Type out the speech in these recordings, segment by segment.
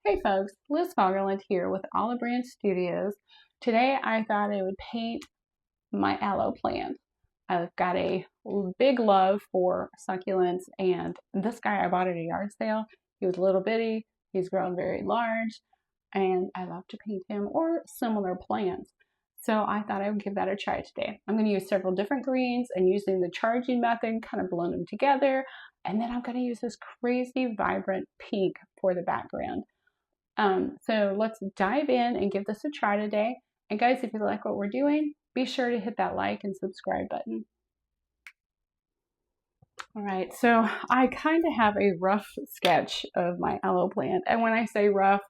Hey folks, Liz Foggerland here with Olive Branch Studios. Today I thought I would paint my aloe plant. I've got a big love for succulents, and this guy I bought at a yard sale. He was a little bitty, he's grown very large, and I love to paint him or similar plants. So I thought I would give that a try today. I'm going to use several different greens and using the charging method, kind of blend them together. And then I'm going to use this crazy vibrant pink for the background. So let's dive in and give this a try today. And guys, if you like what we're doing, be sure to hit that like and subscribe button. All right, so I kind of have a rough sketch of my aloe plant. And when I say rough,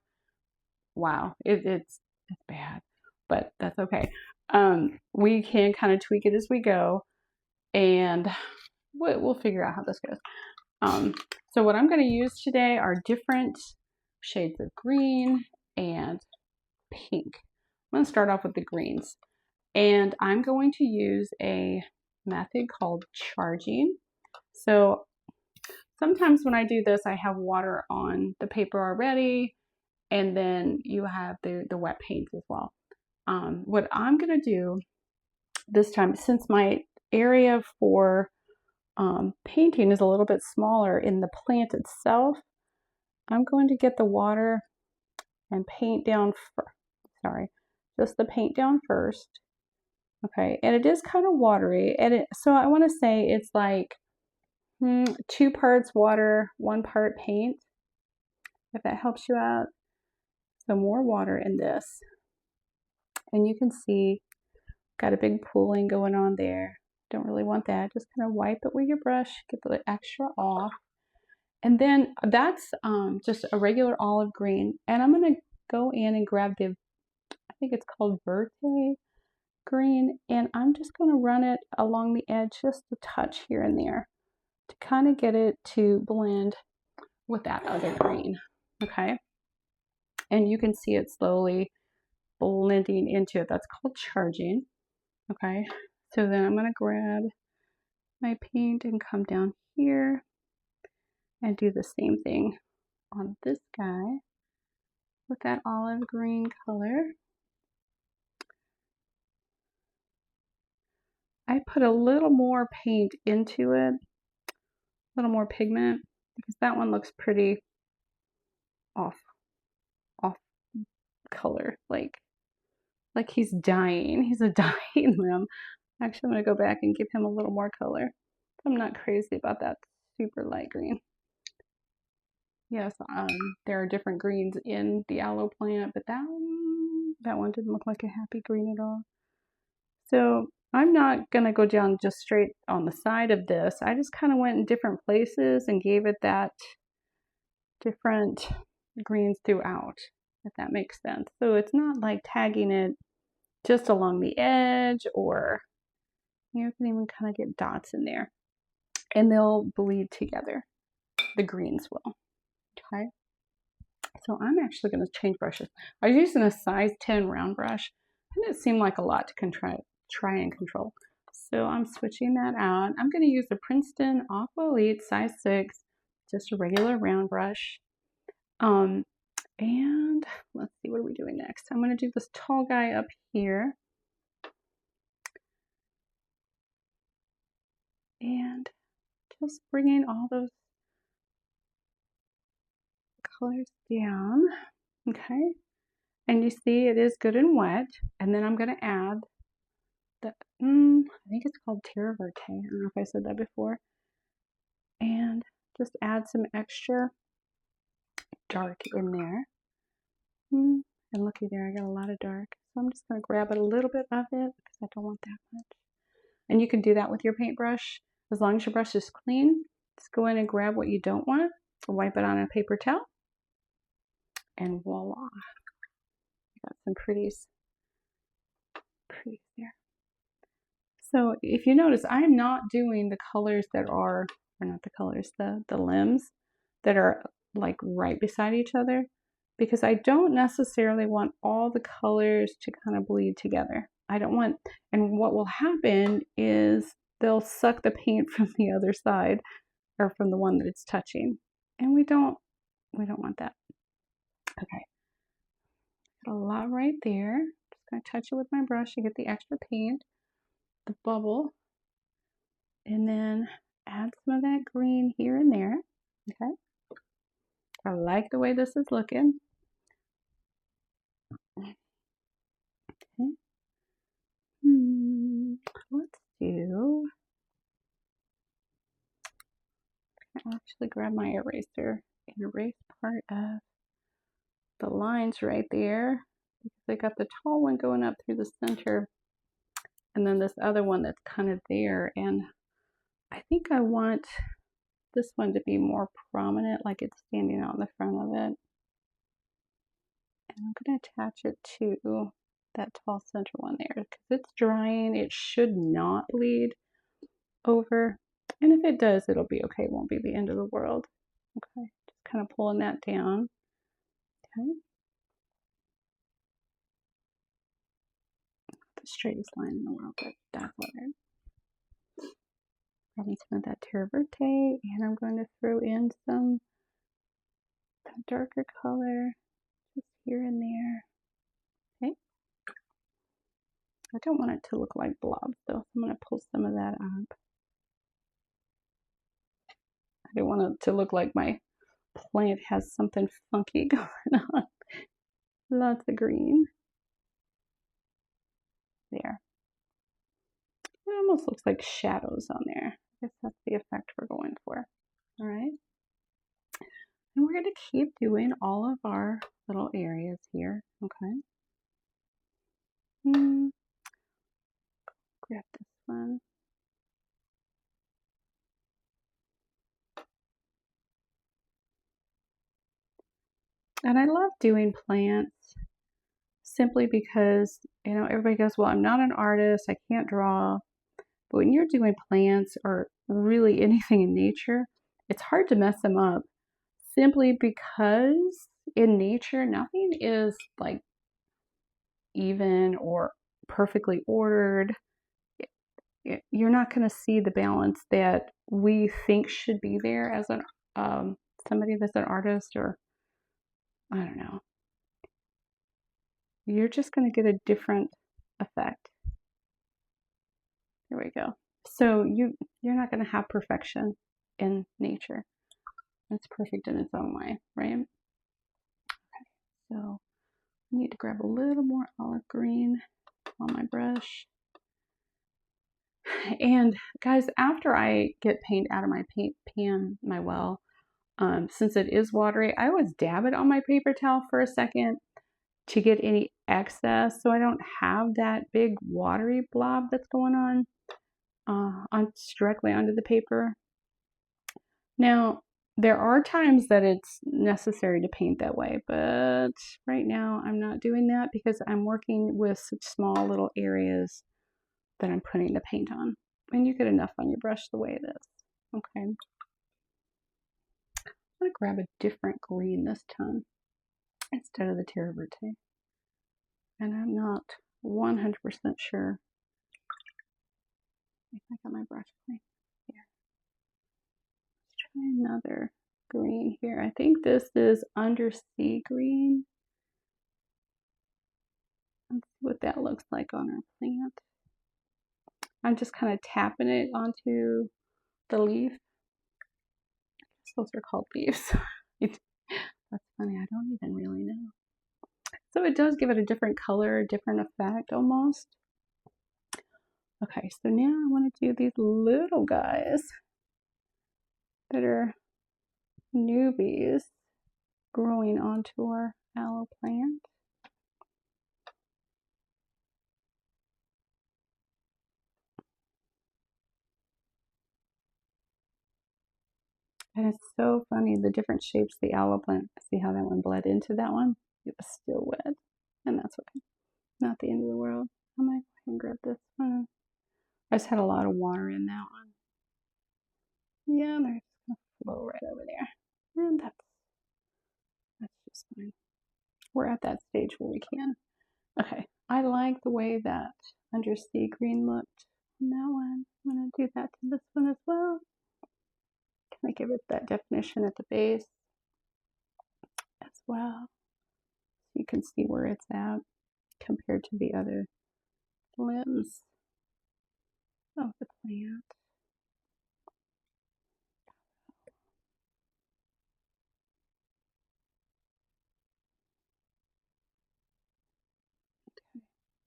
wow, it's bad, but that's okay. We can kind of tweak it as we go, and we'll figure out how this goes. So what I'm going to use today are different shades of green and pink. I'm going to start off with the greens, and I'm going to use a method called charging. So sometimes when I do this, I have water on the paper already, and then you have the wet paint as well. What I'm going to do this time, since my area for painting is a little bit smaller in the plant itself, I'm going to get the water and paint down just the paint down first. Okay, and it is kind of watery, and so I want to say it's like 2 parts water, 1 part paint, if that helps you out. So more water in this, and you can see got a big pooling going on there. Don't really want that. Just kind of wipe it with your brush, get the extra off. And then that's just a regular olive green. And I'm going to go in and grab the, I think it's called Verte green. And I'm just going to run it along the edge just a touch here and there to kind of get it to blend with that other green. Okay. And you can see it slowly blending into it. That's called charging. Okay. So then I'm going to grab my paint and come down here and do the same thing on this guy with that olive green color. I put a little more paint into it, a little more pigment, because that one looks pretty off color, like he's dying. He's a dying limb. Actually, I'm going to go back and give him a little more color. I'm not crazy about that super light green. Yes, there are different greens in the aloe plant, but that one didn't look like a happy green at all. So I'm not going to go down just straight on the side of this. I just kind of went in different places and gave it that different greens throughout, if that makes sense. So it's not like tagging it just along the edge, or you can even kind of get dots in there, and they'll bleed together. The greens will. Okay, so I'm actually going to change brushes. I was using a size 10 round brush, and it seemed like a lot to try and control. So I'm switching that out. I'm going to use the Princeton Aqua Elite size 6, just a regular round brush. And let's see, what are we doing next? I'm going to do this tall guy up here. And just bringing all those colors down. Okay, and you see it is good and wet. And then I'm going to add the I think it's called Terra Verte. I don't know if I said that before. And just add some extra dark in there. And looky there, I got a lot of dark. So I'm just going to grab a little bit of it because I don't want that much. And you can do that with your paintbrush. As long as your brush is clean, just go in and grab what you don't want, wipe it on a paper towel, and voila. Got some pretties there. So if you notice, I'm not doing the colors that are, or not the colors, the limbs that are like right beside each other, because I don't necessarily want all the colors to kind of bleed together. I don't want, and what will happen is they'll suck the paint from the other side, or from the one that it's touching, and we don't want that. Okay, got a lot right there. Just gonna touch it with my brush to get the extra paint, the bubble, and then add some of that green here and there. Okay, I like the way this is looking. Okay. Let's do, I'll actually grab my eraser and erase part of the lines right there, because I got the tall one going up through the center and then this other one that's kind of there, and I think I want this one to be more prominent, like it's standing out in the front of it. And I'm going to attach it to that tall center one there because it's drying. It should not bleed over, and if it does, it'll be okay. It won't be the end of the world. Okay, just kind of pulling that down. Okay, the straightest line in the world, but that's all right. Grabbing some of that terra verte, and I'm going to throw in some darker color just here and there. Okay, I don't want it to look like blobs though, so I'm going to pull some of that up. I don't want it to look like my plant has something funky going on. Lots of green. There. It almost looks like shadows on there. I guess that's the effect we're going for. All right. And we're going to keep doing all of our little areas here. Okay. Grab this one. And I love doing plants simply because, you know, everybody goes, well, I'm not an artist, I can't draw. But when you're doing plants or really anything in nature, it's hard to mess them up simply because in nature, nothing is like even or perfectly ordered. You're not going to see the balance that we think should be there as an somebody that's an artist, or I don't know. You're just going to get a different effect. Here we go. So you're not going to have perfection in nature. It's perfect in its own way, right? Okay. So I need to grab a little more olive green on my brush. And guys, after I get paint out of my paint pan, my well, since it is watery, I always dab it on my paper towel for a second to get any excess so I don't have that big watery blob that's going on directly onto the paper. Now, there are times that it's necessary to paint that way, but right now I'm not doing that because I'm working with such small little areas that I'm putting the paint on. And you get enough on your brush the way it is. Okay. I'm going to grab a different green this time instead of the terra verte. And I'm not 100% sure if I got my brush clean. Here. Let's try another green here. I think this is undersea green. Let's see what that looks like on our plant. I'm just kind of tapping it onto the leaf. I guess those are called leaves. That's funny, I don't even really know. So it does give it a different color, a different effect almost. Okay, so now I want to do these little guys that are newbies growing onto our aloe plant. And it's so funny, the different shapes the aloe plant. See how that one bled into that one? It was still wet. And that's okay. Not the end of the world. I might go ahead and grab this one. I just had a lot of water in that one. Yeah, they're just gonna flow right over there. And that's just fine. We're at that stage where we can. Okay, I like the way that undersea green looked on that one. I'm gonna do that to this one as well. Kind of give it that definition at the base as well. You can see where it's at compared to the other limbs of the plant.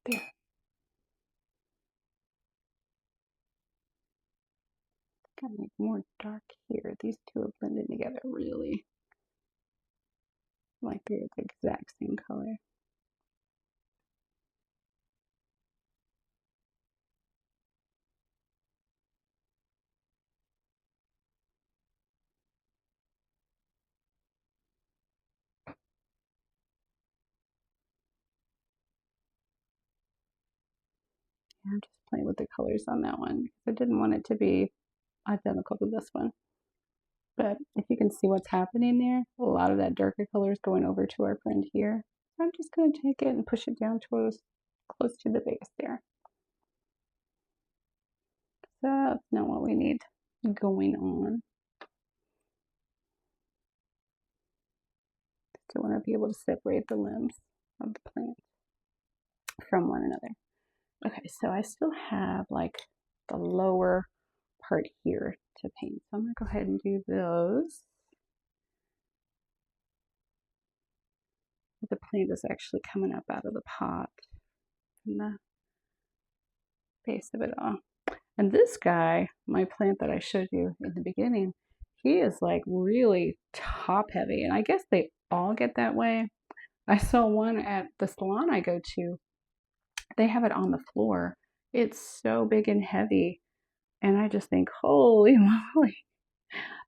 There. Gotta make more dark here. These two are blended together really. Like they're the exact same color. I'm just playing with the colors on that one because I didn't want it to be identical to this one. But if you can see what's happening there, a lot of that darker color is going over to our friend here. So I'm just going to take it and push it down close to the base there. So that's not what we need going on. Still want to be able to separate the limbs of the plant from one another. Okay, so I still have like the lower part here to paint. So I'm going to go ahead and do those. The plant is actually coming up out of the pot from the base of it all. And this guy, my plant that I showed you in the beginning, he is like really top heavy. And I guess they all get that way. I saw one at the salon I go to. They have it on the floor. It's so big and heavy. And I just think, holy moly,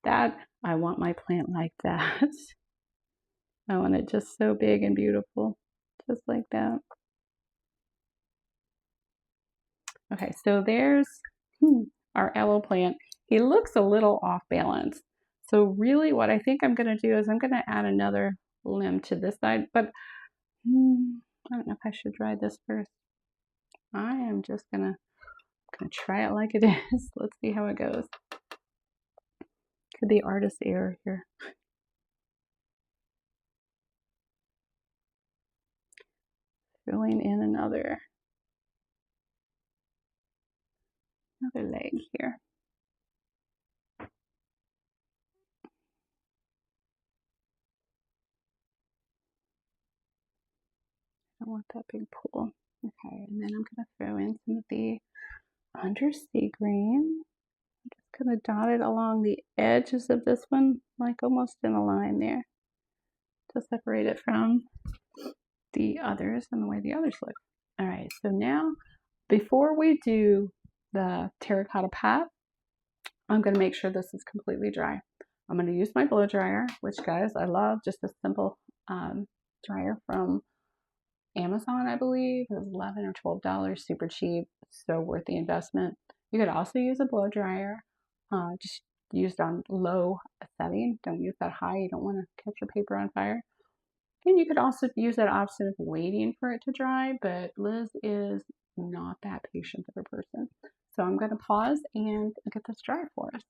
that I want my plant like that. I want it just so big and beautiful, just like that. Okay, so there's our aloe plant. He looks a little off balance. So really what I think I'm going to do is I'm going to add another limb to this side, but I don't know if I should dry this first. I am just going to try it like it is. Let's see how it goes. Could be artist error here. Filling in another leg here. I want that big pool. Okay, and then I'm going to throw in some of the undersea green. I'm just going to dot it along the edges of this one, like almost in a line there, to separate it from the others and the way the others look. All right, so now before we do the terracotta pot, I'm going to make sure this is completely dry. I'm going to use my blow dryer, which guys, I love, just a simple dryer from Amazon, I believe. It was $11 or $12, super cheap, so worth the investment. You could also use a blow dryer, just used on low setting. Don't use that high. You don't want to catch your paper on fire. And you could also use that option of waiting for it to dry, but Liz is not that patient of a person. So I'm going to pause and get this dry for us.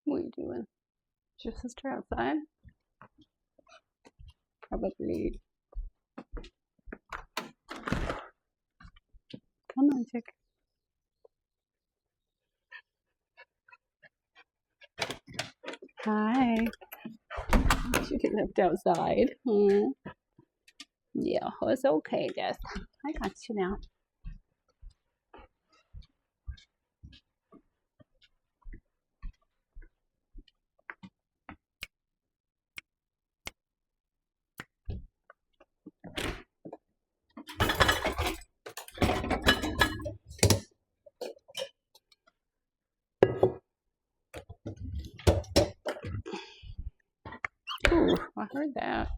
What are you doing? Is your sister outside? Probably. Come on, chick. Hi. She can lift outside. Hmm. Yeah, it's okay, Jess. I got you now. Ooh, I heard that.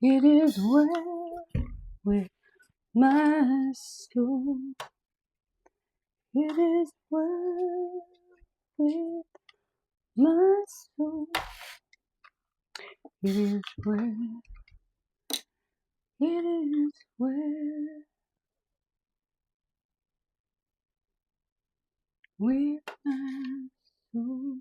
It is well with my soul. It is well with my soul. It is well. It is well with my soul.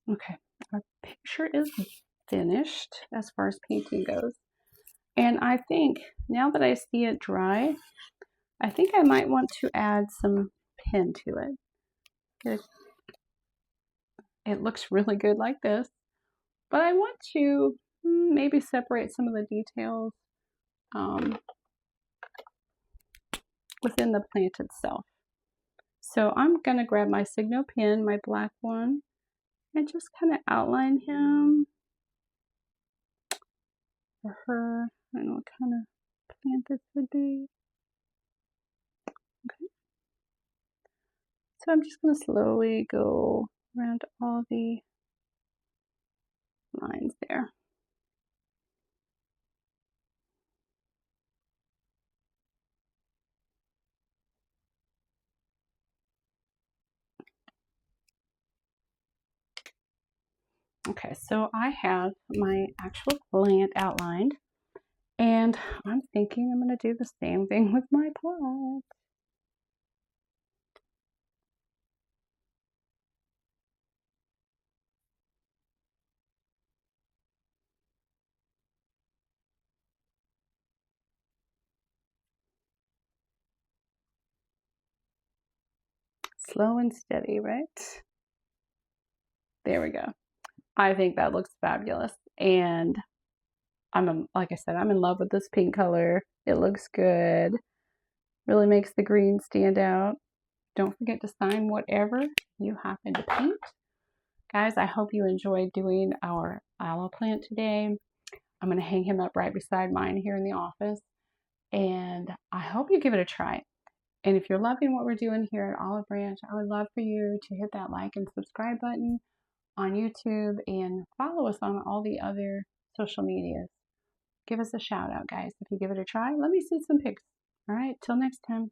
Okay, our picture is finished as far as painting goes. And I think now that I see it dry, I think I might want to add some pen to it. It looks really good like this, but I want to maybe separate some of the details within the plant itself. So I'm going to grab my Signo pen, my black one, and just kind of outline him or her. I don't know what kind of plant this would be. Okay. So I'm just going to slowly go around all the lines there. Okay, so I have my actual plant outlined, and I'm thinking I'm going to do the same thing with my pot. Slow and steady, right? There we go. I think that looks fabulous. And like I said, I'm in love with this pink color. It looks good. Really makes the green stand out. Don't forget to sign whatever you happen to paint. Guys, I hope you enjoyed doing our aloe plant today. I'm going to hang him up right beside mine here in the office. And I hope you give it a try. And if you're loving what we're doing here at Olive Branch, I would love for you to hit that like and subscribe button on YouTube and follow us on all the other social medias. Give us a shout out, guys. If you give it a try, let me see some pics. All right, till next time.